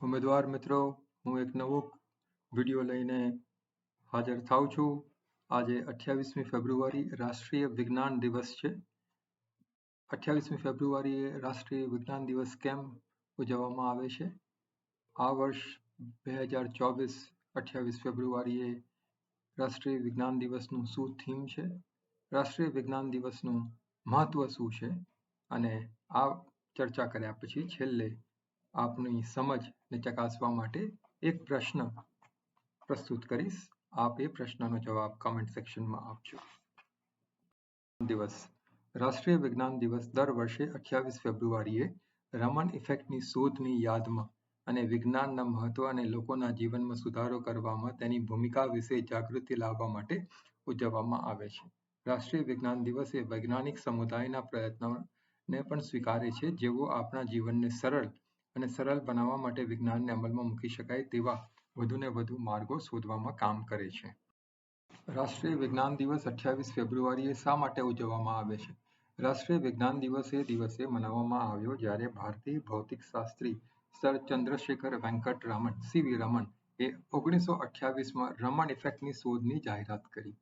ઉમેદવાર મિત્રો, હું એક નવો વિડીયો લઈને હાજર થાઉં છું. આજે 28મી ફેબ્રુઆરી રાષ્ટ્રીય વિજ્ઞાન દિવસ છે. 28મી ફેબ્રુઆરીએ રાષ્ટ્રીય વિજ્ઞાન દિવસ કેમ ઉજવવામાં આવે છે? આ વર્ષ 2024 28 ફેબ્રુઆરીએ રાષ્ટ્રીય વિજ્ઞાન દિવસનું શું થીમ છે? રાષ્ટ્રીય વિજ્ઞાન દિવસનું મહત્વ શું છે? અને આ ચર્ચા કર્યા પછી છેલ્લે આપની સમજને ચકાસવા માટે એક પ્રશ્ન પ્રસ્તુત કરીશ. આપ એ પ્રશ્નનો જવાબ કમેન્ટ સેક્શનમાં આપજો. દિવસ રાષ્ટ્રીય વિજ્ઞાન દિવસ દર વર્ષે 28 ફેબ્રુઆરીએ રમન ઇફેક્ટની શોધની યાદમાં અને વિજ્ઞાનના મહત્વ અને લોકોના જીવનમાં સુધારો કરવામાં તેની ભૂમિકા વિશે જાગૃતિ લાવવા માટે ઉજવવામાં આવે છે. રાષ્ટ્રીય વિજ્ઞાન દિવસ એ વૈજ્ઞાનિક સમુદાયના પ્રયત્નોને પણ સ્વીકારે છે જેઓ આપણા જીવનને સરળ બનાવવા માટે વિજ્ઞાનને અમલમાં મૂકી શકાય તેવા વધુને વધુ માર્ગો શોધવામાં કામ કરે છે. રાષ્ટ્રીય વિજ્ઞાન દિવસ 28 ફેબ્રુઆરીએ શા માટે ઉજવવામાં આવે છે? રાષ્ટ્રીય વિજ્ઞાન દિવસ એ દિવસે મનાવવામાં આવ્યો જ્યારે ભારતીય ભૌતિકશાસ્ત્રી સર ચંદ્રશેખર વેંકટ રમણ સીવી રમણ એ 1928માં રમણ ઇફેક્ટની શોધની જાહેરાત કરી,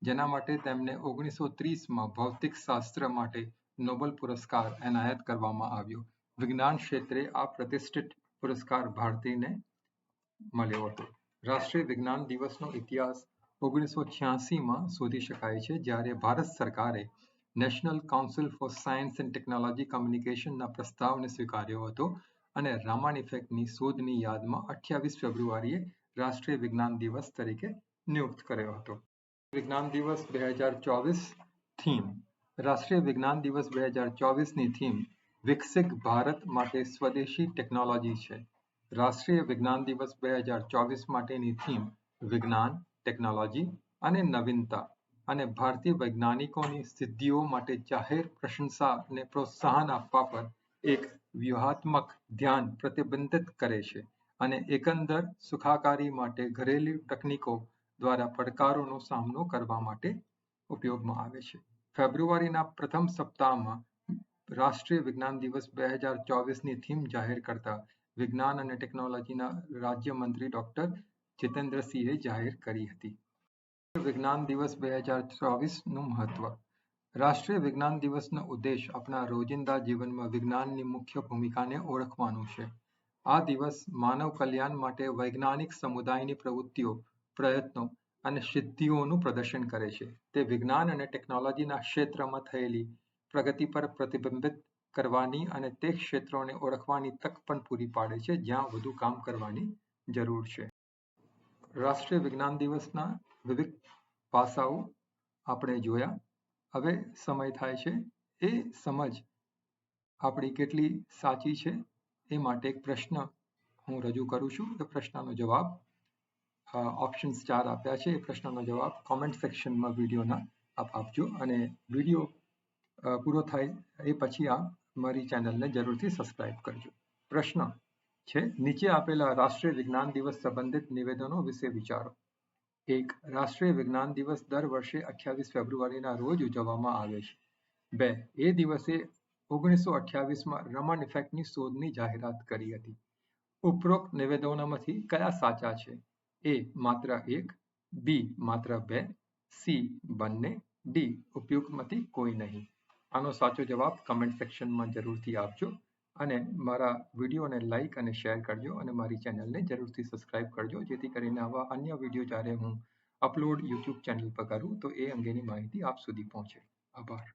જેના માટે તેમને 1930માં ભૌતિકશાસ્ત્ર માટે નોબેલ પુરસ્કાર એનાયત કરવામાં આવ્યો. વિજ્ઞાન ક્ષેત્રે આ પ્રતિષ્ઠિત પુરસ્કાર ભારતીયને મળ્યો હતો. રાષ્ટ્રીય વિજ્ઞાન દિવસનો ઇતિહાસ 1986માં શોધી શકાય છે, જ્યારે ભારત સરકારે national council for science and technology કમ્યુનિકેશનના પ્રસ્તાવને સ્વીકાર્યો હતો અને રામન ઇફેક્ટની શોધની યાદમાં 28 ફેબ્રુઆરીએ રાષ્ટ્રીય વિજ્ઞાન દિવસ તરીકે નિયુક્ત કર્યો હતો. વિજ્ઞાન દિવસ 2024 થીમ. રાષ્ટ્રીય વિજ્ઞાન દિવસ 2024ની થીમ વિકસિત ભારત માટે સ્વદેશી ટેકનોલોજી છે. રાષ્ટ્રીય વિજ્ઞાન દિવસ 2024 માટેની થીમ વિજ્ઞાન, ટેકનોલોજી અને નવીનતા અને ભારતીય વૈજ્ઞાનિકોની સિદ્ધિઓ માટે જાહેર પ્રશંસા અને પ્રોત્સાહન આપવા પર એક વ્યૂહાત્મક ધ્યાન પ્રતિબિંબિત કરે છે અને એકંદર સુખાકારી માટે ઘરેલું તકનીકો દ્વારા પડકારોનો સામનો કરવા માટે ઉપયોગમાં આવે છે. ફેબ્રુઆરીના પ્રથમ સપ્તાહમાં રાષ્ટ્રીય વિજ્ઞાન દિવસ 2024ની થીમ જાહેર કરતા વિજ્ઞાન અને ટેકનોલોજીના રાજ્યમંત્રી ડોક્ટર જીતેન્દ્રસિંહે જાહેર કરી હતી. વિજ્ઞાન દિવસ 2024નું મહત્વ. રાષ્ટ્રીય વિજ્ઞાન દિવસનો ઉદ્દેશ આપણા રોજિંદા જીવનમાં વિજ્ઞાનની મુખ્ય ભૂમિકાને ઓળખવાનું છે. આ દિવસ માનવ કલ્યાણ માટે વૈજ્ઞાનિક સમુદાયની પ્રવૃત્તિઓ, પ્રયત્નો અને સિદ્ધિઓનું પ્રદર્શન કરે છે. તે વિજ્ઞાન અને ટેકનોલોજીના ક્ષેત્રમાં થયેલી પ્રગતિ પર પ્રતિબિંબિત કરવાની અને તે ક્ષેત્રોને ઓળખવાની તક પણ પૂરી પાડે છે જ્યાં વધુ કામ કરવાની જરૂર છે. રાષ્ટ્રીય વિજ્ઞાન દિવસના વિવિધ પાસાઓ આપણે જોયા. હવે સમય થાય છે એ સમજ આપણી કેટલી સાચી છે એ માટે એક પ્રશ્ન હું રજૂ કરું છું. એ પ્રશ્નનો જવાબ ઓપ્શન્સ 4 આપ્યા છે. એ પ્રશ્નનો જવાબ કોમેન્ટ સેક્શનમાં વિડીયોના આપ આપજો અને વિડીયો પૂરો થાય એ પછી આપ મારી ચેનલને જરૂરથી સબસ્ક્રાઇબ કરજો. પ્રશ્ન છે, નીચે આપેલા રાષ્ટ્રીય વિજ્ઞાન દિવસ સંબંધિત નિવેદનો વિશે વિચારો. 1. રાષ્ટ્રીય વિજ્ઞાન દિવસ દર વર્ષે 28 ફેબ્રુઆરીના રોજ ઉજવવામાં આવે છે. 2. એ દિવસે 1928માં રમન ઇફેક્ટની શોધની જાહેરાત કરી હતી. ઉપરોક્ત નિવેદનોમાંથી કયા સાચા છે? A. માત્ર 1, B. માત્ર 2, C. બંને, D. ઉપયુક્તમાંથી કોઈ નહીં. આનો સાચો જવાબ કમેન્ટ સેક્શનમાં જરૂરથી આપજો અને મારા વિડીયોને લાઇક અને શેર કરજો અને મારી ચેનલને જરૂરથી સબસ્ક્રાઇબ કરજો, જેથી કરીને આવા અન્ય વિડીયો જ્યારે હું અપલોડ યુટ્યુબ ચેનલ પર કરું તો એ અંગેની માહિતી આપ સુધી પહોંચે. આભાર.